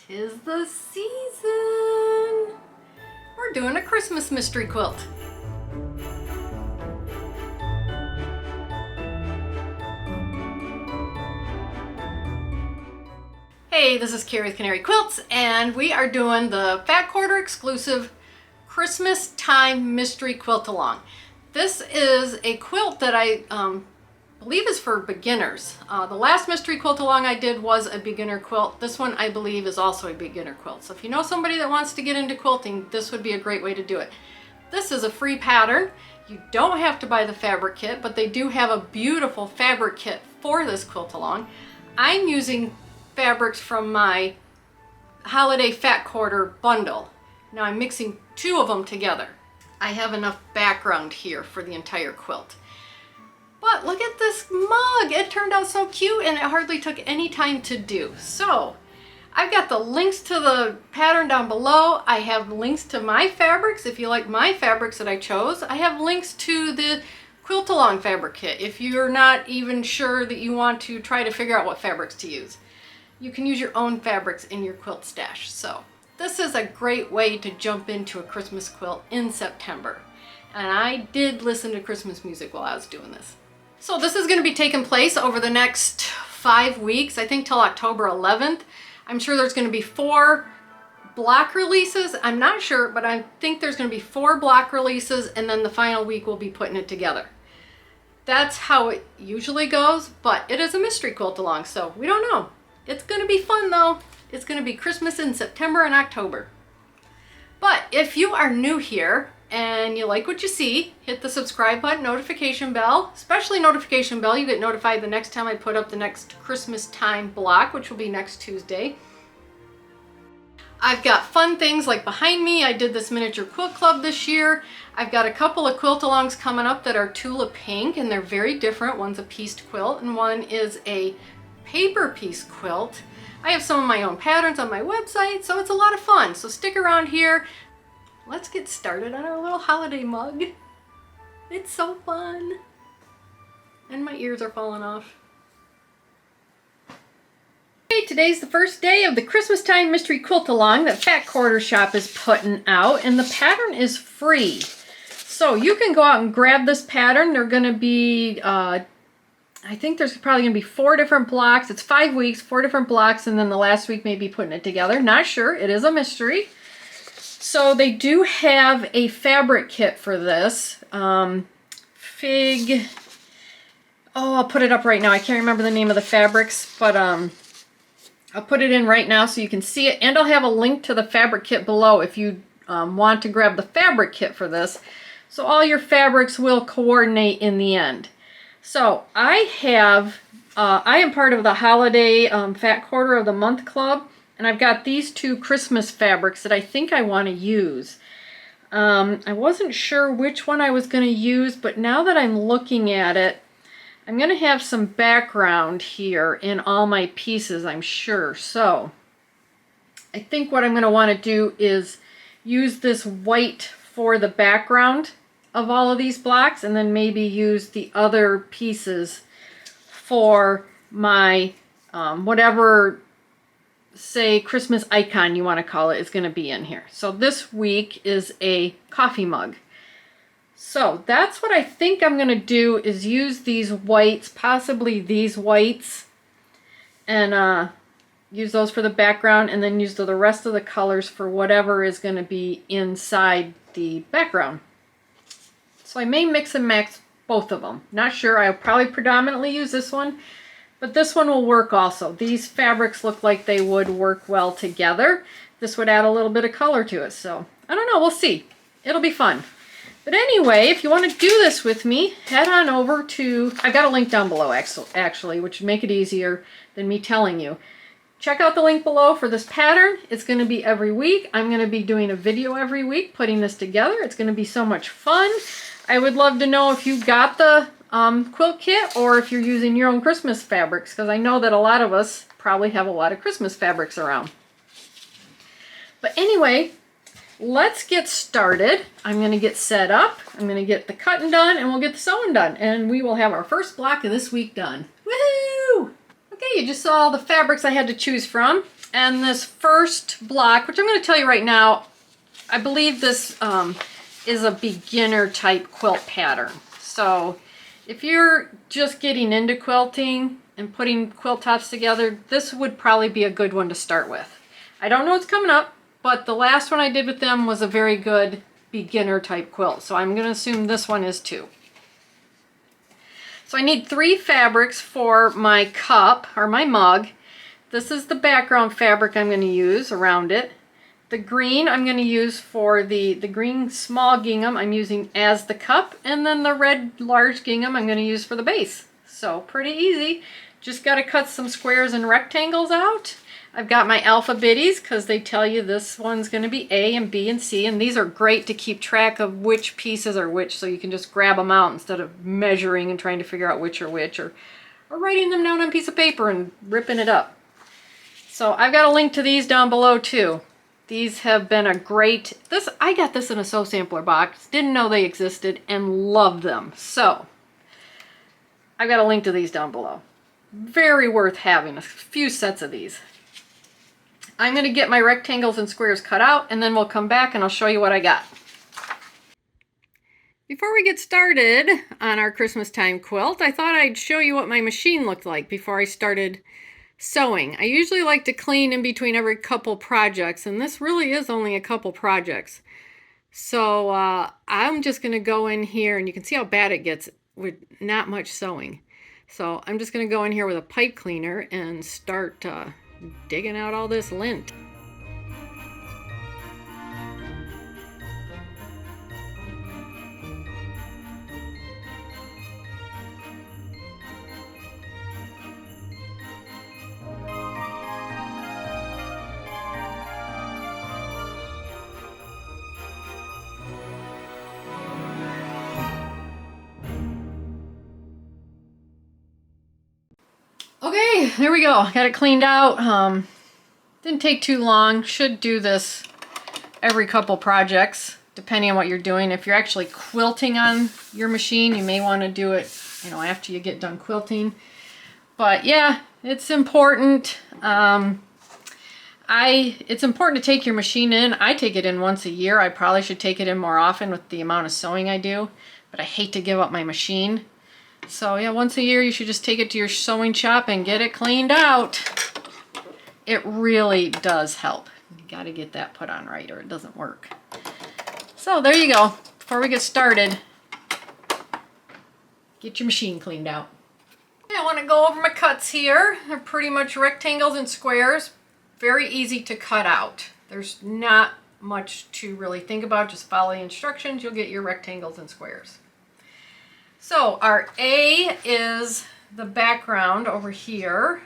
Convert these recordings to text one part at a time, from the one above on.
'Tis the season! We're doing a Christmas mystery quilt. Hey, this is Carrie with Canary Quilts, and we are doing the Fat Quarter exclusive Christmastime mystery quilt along. This is a quilt that I believe is for beginners. The last mystery quilt along I did was a beginner quilt. This one I believe is also a beginner quilt. So if you know somebody that wants to get into quilting, this would be a great way to do it. This is a free pattern. You don't have to buy the fabric kit, but they do have a beautiful fabric kit for this quilt along. I'm using fabrics from my holiday Fat Quarter bundle. Now I'm mixing two of them together. I have enough background here for the entire quilt. But look at this mug. It turned out so cute and it hardly took any time to do. So I've got the links to the pattern down below. I have links to my fabrics if you like my fabrics that I chose. I have links to the quilt along fabric kit if you're not even sure that you want to try to figure out what fabrics to use. You can use your own fabrics in your quilt stash. So this is a great way to jump into a Christmas quilt in September. And I did listen to Christmas music while I was doing this. So this is going to be taking place over the next 5 weeks, I think till October 11th. I'm sure there's going to be 4 block releases. I'm not sure, but I think there's going to be 4 block releases, and then the final week we'll be putting it together. That's how it usually goes, but it is a mystery quilt along, so we don't know. It's going to be fun though. It's going to be Christmas in September and October. But if you are new here and you like what you see, hit the subscribe button, notification bell, especially notification bell. You get notified the next time I put up the next Christmastime block, which will be next Tuesday. I've got fun things like behind me. I did this miniature quilt club this year. I've got a couple of quilt alongs coming up that are Tula Pink, and they're very different. One's a pieced quilt and one is a paper piece quilt. I have some of my own patterns on my website, so it's a lot of fun. So stick around here. Let's get started on our little holiday mug. It's so fun. And my ears are falling off. Okay, today's the first day of the Christmastime mystery quilt along that Fat Quarter Shop is putting out, and the pattern is free. So you can go out and grab this pattern. They're going to be I think there's probably going to be 4 different blocks. It's 5 weeks, 4 different blocks, and then the last week maybe putting it together. Not sure. It is a mystery. So they do have a fabric kit for this. Fig. Oh, I'll put it up right now. I can't remember the name of the fabrics, but I'll put it in right now so you can see it. And I'll have a link to the fabric kit below if you want to grab the fabric kit for this. So all your fabrics will coordinate in the end. So I am part of the holiday Fat Quarter of the Month Club, and I've got these 2 Christmas fabrics that I think I want to use. I wasn't sure which one I was going to use, but now that I'm looking at it, I'm going to have some background here in all my pieces, I'm sure. So I think what I'm going to want to do is use this white for the background of all of these blocks, and then maybe use the other pieces for my whatever, say, Christmas icon you want to call it is going to be in here. So this week is a coffee mug. So that's what I think I'm going to do, is use these whites, possibly these whites, and use those for the background, and then use the rest of the colors for whatever is going to be inside the background. So I may mix and match both of them. Not sure. I'll probably predominantly use this one, but this one will work also. These fabrics look like they would work well together. This would add a little bit of color to it. So I don't know. We'll see. It'll be fun. But anyway, if you want to do this with me, head on over to, I've got a link down below actually, which would make it easier than me telling you. Check out the link below for this pattern. It's going to be every week. I'm going to be doing a video every week putting this together. It's going to be so much fun. I would love to know if you got the quilt kit or if you're using your own Christmas fabrics, because I know that a lot of us probably have a lot of Christmas fabrics around. But anyway, let's get started. I'm going to get set up. I'm going to get the cutting done, and we'll get the sewing done. And we will have our first block of this week done. Woohoo! Okay, you just saw all the fabrics I had to choose from. And this first block, which I'm going to tell you right now, I believe this is a beginner type quilt pattern. So if you're just getting into quilting and putting quilt tops together, this would probably be a good one to start with. I don't know what's coming up, but the last one I did with them was a very good beginner type quilt. So I'm going to assume this one is too. So I need 3 fabrics for my cup or my mug. This is the background fabric I'm going to use around it. The green I'm going to use for the green small gingham I'm using as the cup, and then the red large gingham I'm going to use for the base. So pretty easy. Just got to cut some squares and rectangles out. I've got my alphabetties because they tell you this one's going to be A and B and C, and these are great to keep track of which pieces are which, so you can just grab them out instead of measuring and trying to figure out which are which, or writing them down on a piece of paper and ripping it up. So I've got a link to these down below too. These have been a great, I got this in a Sew Sampler box, didn't know they existed, and love them. So I've got a link to these down below. Very worth having, a few sets of these. I'm going to get my rectangles and squares cut out, and then we'll come back and I'll show you what I got. Before we get started on our Christmastime quilt, I thought I'd show you what my machine looked like before I started sewing. I usually like to clean in between every couple projects, and this really is only a couple projects. So I'm just going to go in here, and you can see how bad it gets with not much sewing. So I'm just going to go in here with a pipe cleaner and start digging out all this lint. Okay, there we go. Got it cleaned out. Didn't take too long. Should do this every couple projects, depending on what you're doing. If you're actually quilting on your machine, you may want to do it, after you get done quilting. But yeah, it's important. It's important to take your machine in. I take it in once a year. I probably should take it in more often with the amount of sewing I do, but I hate to give up my machine. So yeah, once a year you should just take it to your sewing shop and get it cleaned out. It really does help. You got to get that put on right or it doesn't work. So there you go. Before we get started, get your machine cleaned out. I want to go over my cuts here. They're pretty much rectangles and squares. Very easy to cut out. There's not much to really think about. Just follow the instructions. You'll get your rectangles and squares. So our A is the background over here.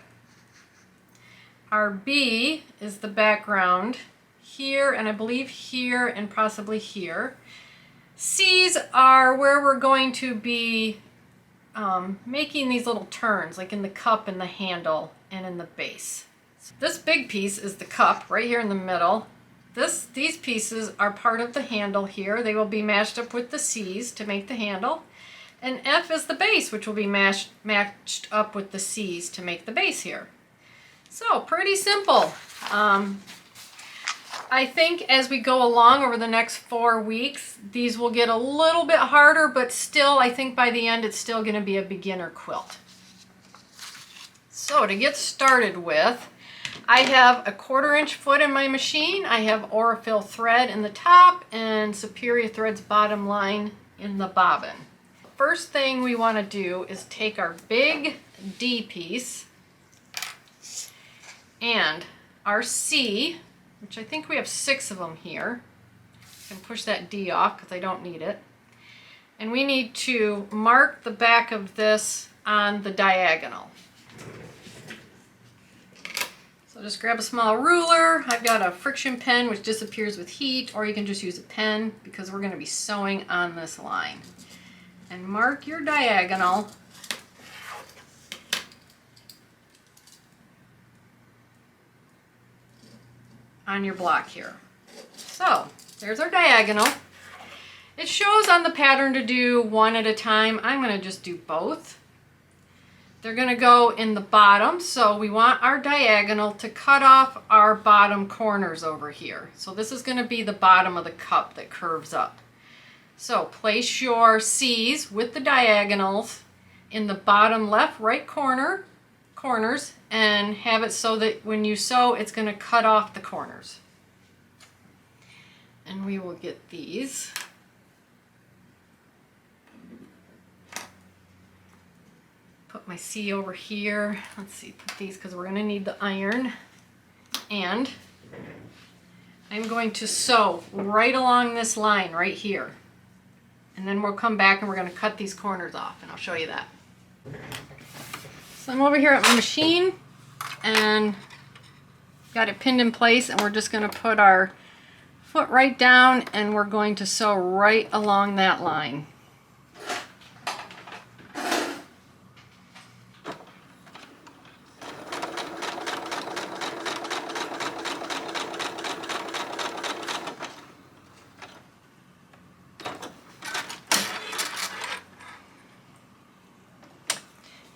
Our B is the background here, and I believe here and possibly here. C's are where we're going to be making these little turns, like in the cup and the handle and in the base. So this big piece is the cup right here in the middle. These pieces are part of the handle here. They will be matched up with the C's to make the handle. And F is the base, which will be matched up with the C's to make the base here. So pretty simple. I think as we go along over the next 4 weeks, these will get a little bit harder, but still, I think by the end, it's still going to be a beginner quilt. So to get started with, I have a 1/4 inch foot in my machine. I have Aurifil thread in the top and Superior Threads bottom line in the bobbin. First thing we want to do is take our big D piece and our C, which I think we have 6 of them here. I can push that D off because I don't need it. And we need to mark the back of this on the diagonal. So just grab a small ruler. I've got a friction pen which disappears with heat, or you can just use a pen because we're going to be sewing on this line. And mark your diagonal on your block here. So there's our diagonal. It shows on the pattern to do one at a time. I'm going to just do both. They're going to go in the bottom, so we want our diagonal to cut off our bottom corners over here. So this is going to be the bottom of the cup that curves up. So place your C's with the diagonals in the bottom left, right corners, and have it so that when you sew, it's going to cut off the corners. And we will get these. Put my C over here. Let's see, put these because we're going to need the iron. And I'm going to sew right along this line right here. And then we'll come back and we're going to cut these corners off, and I'll show you that. So I'm over here at my machine and got it pinned in place, and we're just going to put our foot right down and we're going to sew right along that line.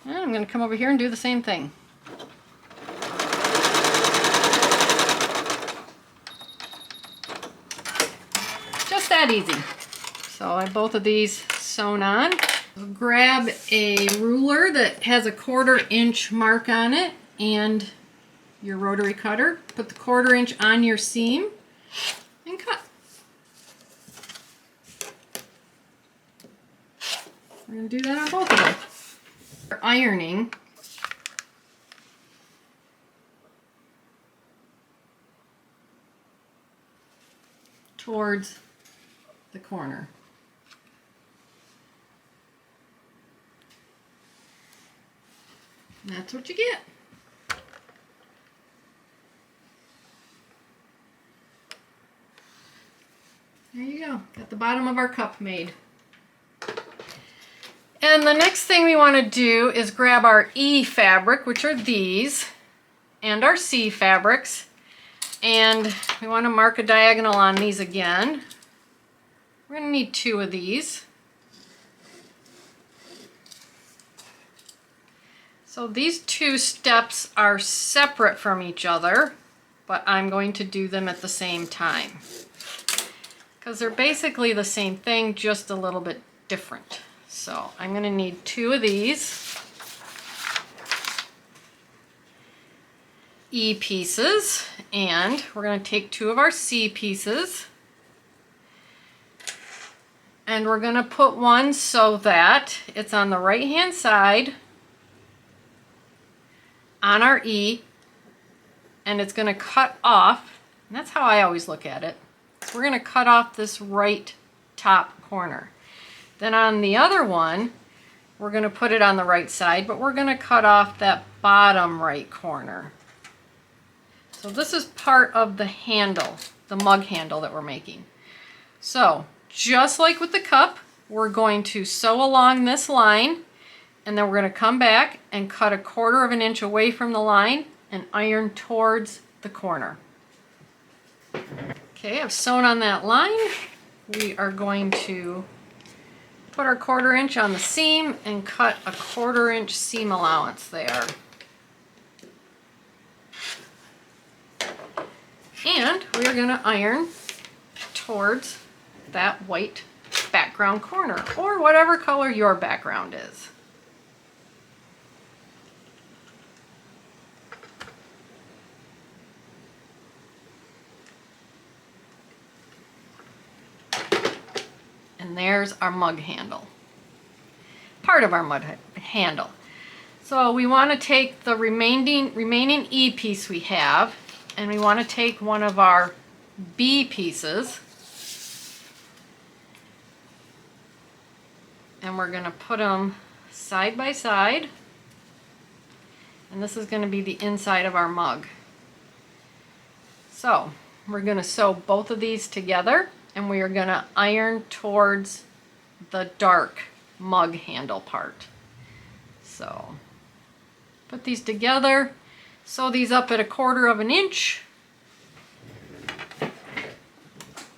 And I'm going to come over here and do the same thing. Just that easy. So I have both of these sewn on. Grab a ruler that has a 1/4 inch mark on it and your rotary cutter. Put the 1/4 inch on your seam and cut. We're going to do that on both of them. For ironing, towards the corner. And that's what you get. There you go. Got the bottom of our cup made. And the next thing we want to do is grab our E fabric, which are these, and our C fabrics. And we want to mark a diagonal on these again. We're going to need 2 of these. So these 2 steps are separate from each other, but I'm going to do them at the same time, because they're basically the same thing, just a little bit different. So I'm going to need 2 of these E pieces, and we're going to take 2 of our C pieces, and we're going to put one so that it's on the right hand side on our E, and it's going to cut off, and that's how I always look at it. So we're going to cut off this right top corner. Then on the other one, we're going to put it on the right side, but we're going to cut off that bottom right corner. So this is part of the handle, the mug handle that we're making. So just like with the cup, we're going to sew along this line, and then we're going to come back and cut 1/4 inch away from the line and iron towards the corner. Okay, I've sewn on that line. We are going to put our 1/4 inch on the seam and cut a 1/4 inch seam allowance there. And we are going to iron towards that white background corner, or whatever color your background is. And there's our mug handle, part of our mug handle. So we want to take the remaining E piece we have, and we want to take one of our B pieces, and we're going to put them side by side, and this is going to be the inside of our mug. So we're going to sew both of these together, and we are going to iron towards the dark mug handle part. So put these together, sew these up at 1/4 inch,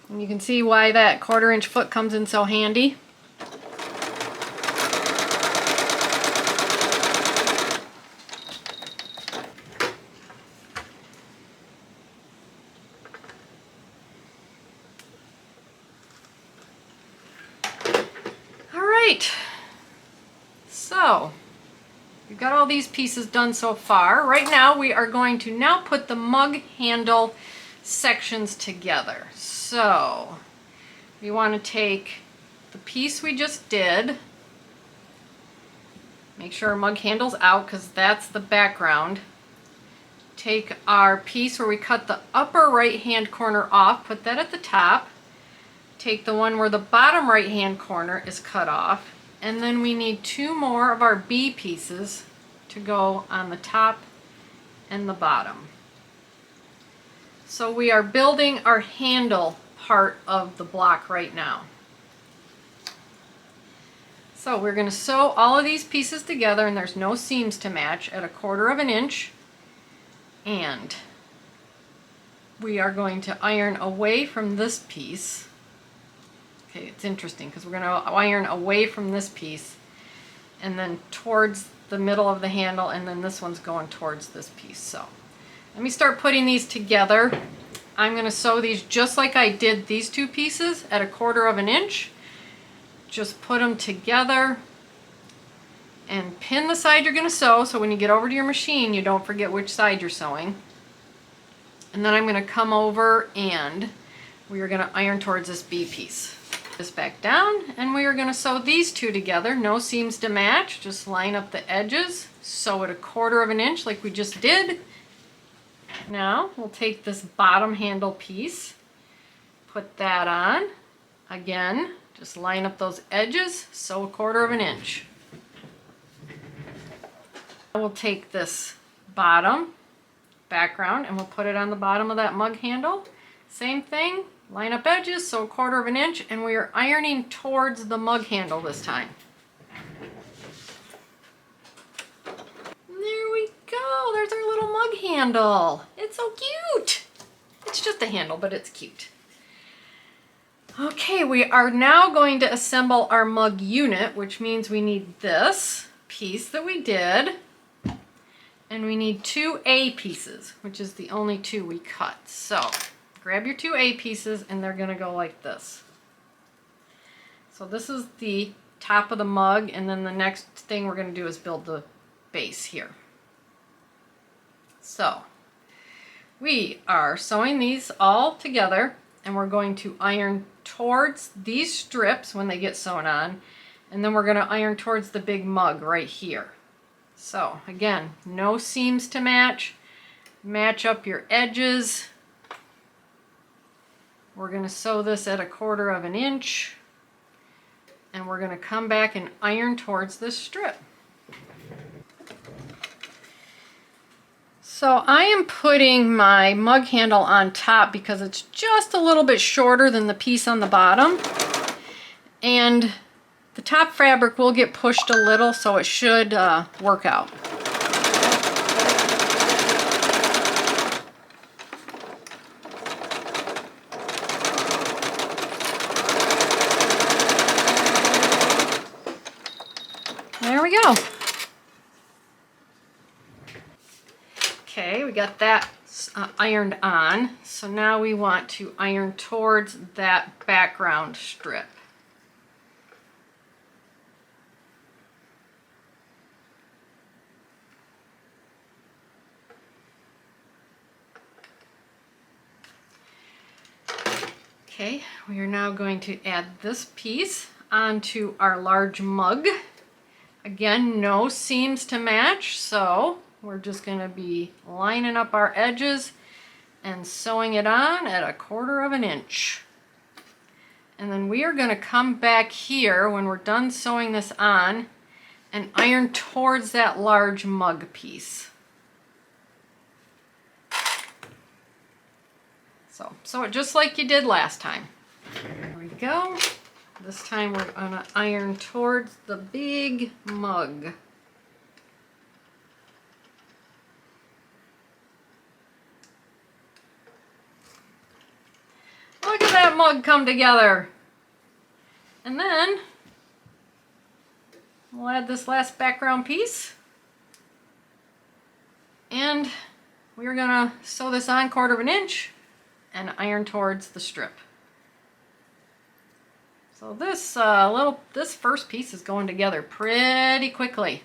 and you can see why that 1/4 inch foot comes in so handy. right, so we've got all these pieces done so far. Right now we are going to now put the mug handle sections together. So we want to take the piece we just did, make sure our mug handle's out because that's the background. Take our piece where we cut the upper right hand corner off, put that at the top. Take the one where the bottom right hand corner is cut off, and then we need 2 more of our B pieces to go on the top and the bottom. So we are building our handle part of the block right now. So we're going to sew all of these pieces together, and there's no seams to match, at 1/4 inch, and we are going to iron away from this piece. Okay, it's interesting because we're going to iron away from this piece and then towards the middle of the handle, and then this one's going towards this piece. So let me start putting these together. I'm going to sew these just like I did these 2 pieces at 1/4 inch. Just put them together and pin the side you're going to sew, so when you get over to your machine you don't forget which side you're sewing. And then I'm going to come over and we are going to iron towards this B piece. This back down, and we are going to sew these 2 together, no seams to match, just line up the edges, sew at 1/4 inch like we just did. Now we'll take this bottom handle piece, put that on, again just line up those edges, sew 1/4 inch. We'll take this bottom background and we'll put it on the bottom of that mug handle, same thing. Line up edges, so 1/4 inch, and we are ironing towards the mug handle this time. There we go, there's our little mug handle. It's so cute. It's just a handle, but it's cute. Okay, we are now going to assemble our mug unit, which means we need this piece that we did, and we need 2 A pieces, which is the only 2 we cut. So grab your 2 A pieces, and they're going to go like this. So this is the top of the mug, and then the next thing we're going to do is build the base here. So we are sewing these all together, and we're going to iron towards these strips when they get sewn on, and then we're going to iron towards the big mug right here. So again, no seams to match. Match up your edges. We're going to sew this at 1/4 inch, and we're going to come back and iron towards this strip. So I am putting my mug handle on top because it's just a little bit shorter than the piece on the bottom, and the top fabric will get pushed a little, so it should work out. There we go. Okay, we got that ironed on, so now we want to iron towards that background strip. Okay, we are now going to add this piece onto our large mug. Again, no seams to match, so we're just going to be lining up our edges and sewing it on at 1/4 inch. And then we are going to come back here when we're done sewing this on and iron towards that large mug piece. So sew it just like you did last time. There we go. This time we're going to iron towards the big mug. Look at that mug come together. And then we'll add this last background piece. And we're going to sew this on 1/4 inch and iron towards the strip. So this first piece is going together pretty quickly.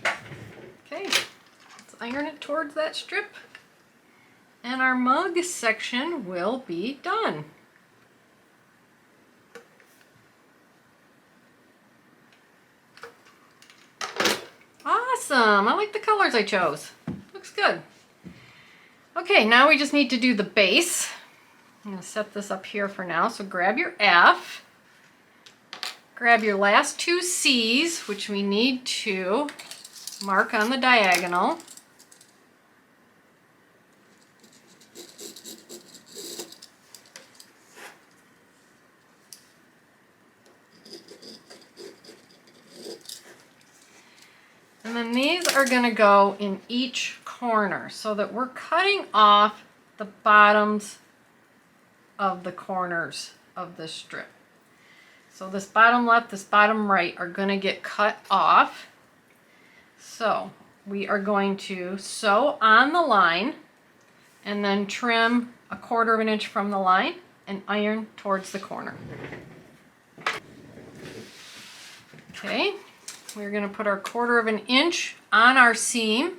Okay, let's iron it towards that strip. And our mug section will be done. Awesome, I like the colors I chose. Looks good. Okay, now we just need to do the base. I'm going to set this up here for now. So grab your F, grab your last two C's, which we need to mark on the diagonal. And then these are going to go in each corner so that we're cutting off the bottoms of the corners of this strip. So this bottom left, this bottom right are going to get cut off. So we are going to sew on the line and then trim 1/4 of an inch from the line and iron towards the corner. Okay, we're going to put our 1/4 of an inch on our seam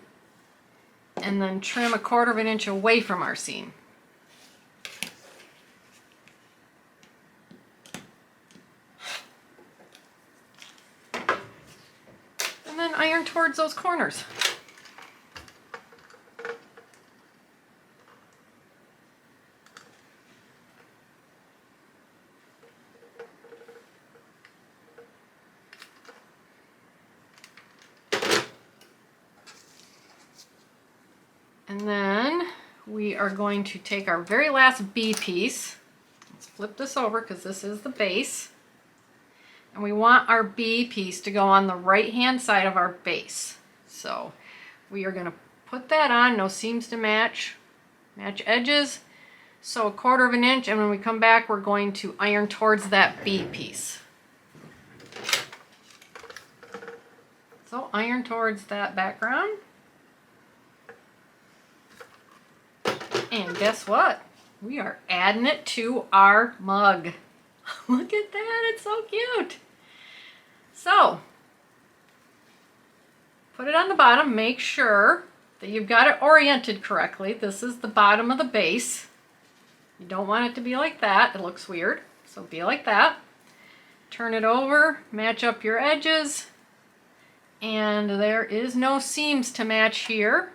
and then trim 1/4 of an inch away from our seam. And then iron towards those corners. And then we are going to take our very last B piece. Let's flip this over because this is the base. And we want our B piece to go on the right hand side of our base. So we are going to put that on, no seams to match edges. So 1/4 of an inch, and when we come back we're going to iron towards that B piece. So iron towards that background. And guess what? We are adding it to our mug. Look at that, it's so cute. So, put it on the bottom, make sure that you've got it oriented correctly. This is the bottom of the base. You don't want it to be like that, it looks weird. So be like that. Turn it over, match up your edges, and there is no seams to match here.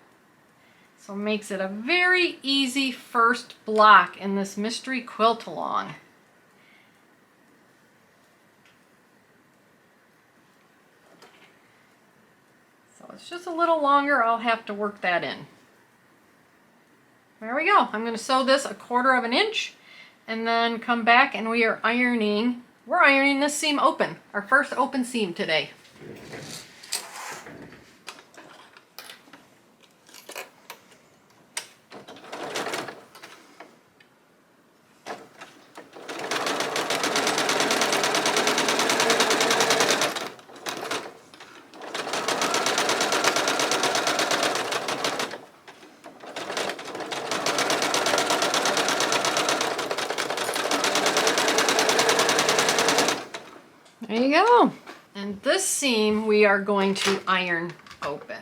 So it makes it a very easy first block in this mystery quilt along. So it's just a little longer, I'll have to work that in. There we go. I'm going to sew this 1/4 of an inch and then come back and we're ironing this seam open, our first open seam today. There you go. And this seam we are going to iron open.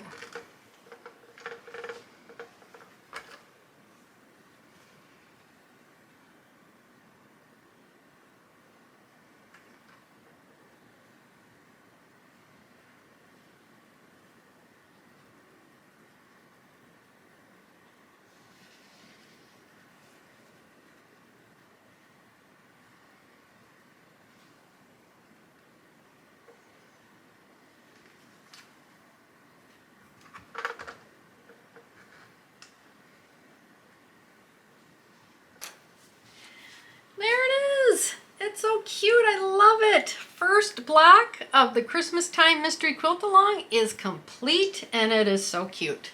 It's so cute, I love it. First block of the Christmastime Mystery Quilt Along is complete and it is so cute.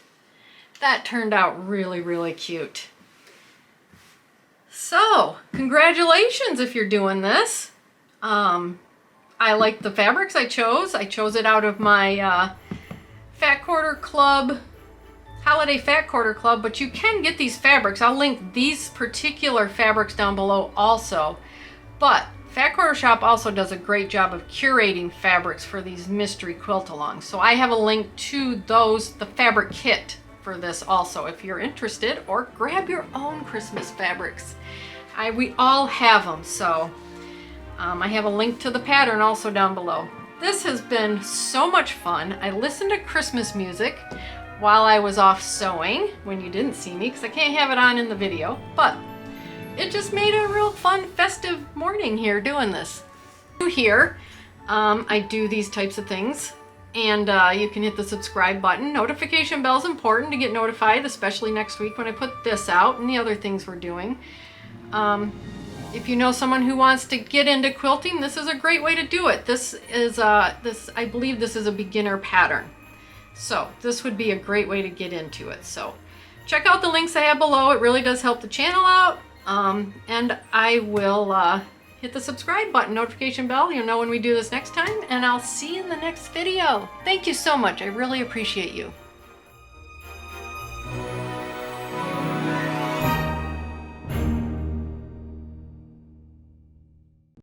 That turned out really, really cute. So, congratulations if you're doing this. I like the fabrics I chose. I chose it out of my Fat Quarter Club, Holiday Fat Quarter Club, but you can get these fabrics. I'll link these particular fabrics down below also. But Fat Quarter Shop also does a great job of curating fabrics for these mystery quilt-alongs. So I have a link to those, the fabric kit for this also, if you're interested, or grab your own Christmas fabrics. We all have them, so I have a link to the pattern also down below. This has been so much fun. I listened to Christmas music while I was off sewing, when you didn't see me, because I can't have it on in the video, but it just made a real fun, festive morning here doing this. Here, I do these types of things, and you can hit the subscribe button. Notification bell is important to get notified, especially next week when I put this out and the other things we're doing. If you know someone who wants to get into quilting, this is a great way to do it. This is I believe this is a beginner pattern, so this would be a great way to get into it. So check out the links I have below. It really does help the channel out. And I will hit the subscribe button, notification bell. You'll know when we do this next time, and I'll see you in the next video. Thank you so much. I really appreciate you.